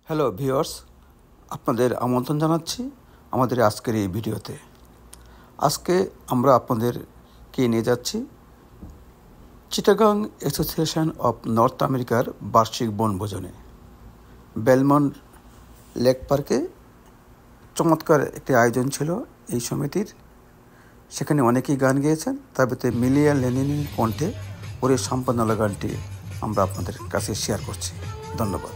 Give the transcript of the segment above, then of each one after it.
Hello viewers, আপনাদের আমন্ত্রণ জানাচ্ছি আমাদের আজকের এই ভিডিওতে। আজকে আমরা আপনাদেরকে নিয়ে যাচ্ছি চিটাগাং অ্যাসোসিয়েশন অফ নর্থ আমেরিকার বার্ষিক বনভোজনে। বেলমন্ট লেক পার্কে চমৎকার একটি আয়োজন ছিল এই সমিতির। সেখানে অনেকেই গান গেয়েছেন, তার ভিতরে মিলিয়া লেনিনের কণ্ঠে ওরে সম্পন্নলা গানটি আমরা আপনাদের কাছে শেয়ার করছি। ধন্যবাদ।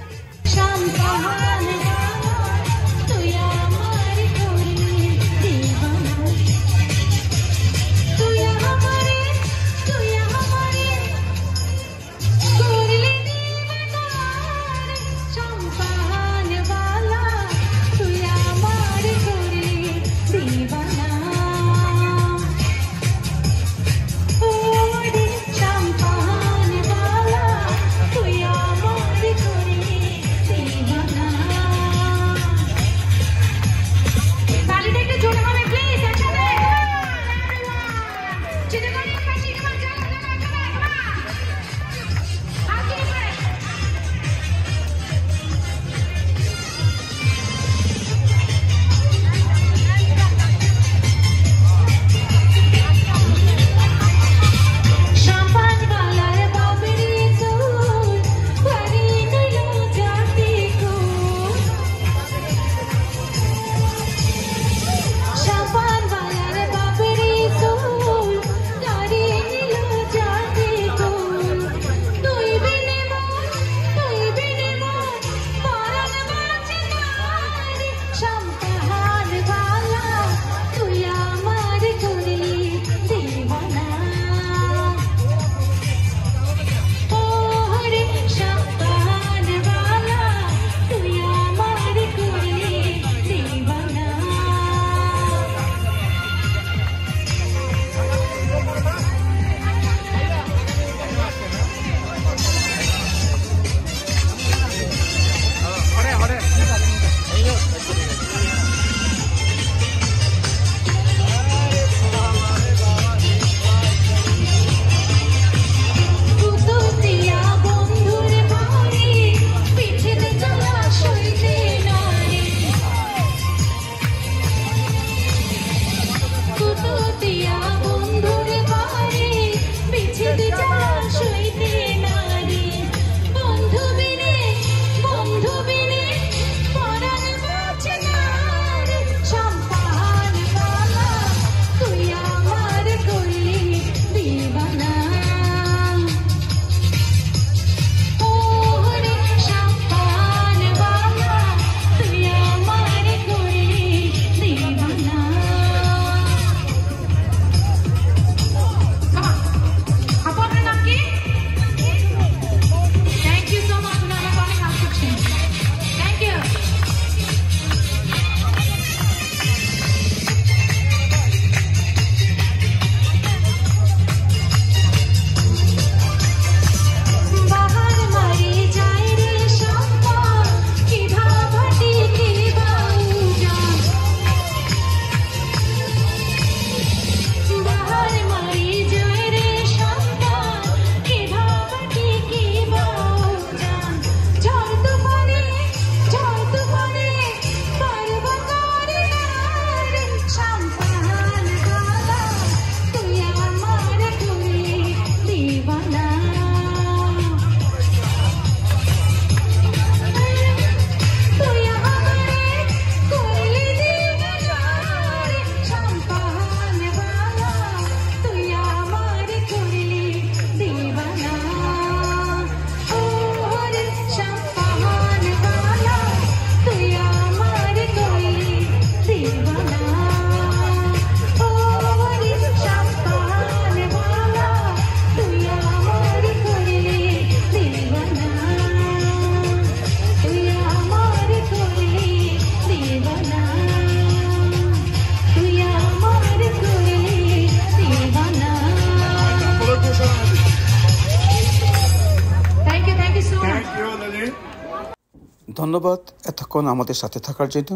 ধন্যবাদ এতক্ষণ আমাদের সাথে থাকার জন্য।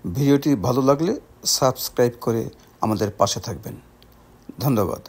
ভিডিওটি ভালো লাগলে সাবস্ক্রাইব করে আমাদের পাশে থাকবেন। ধন্যবাদ।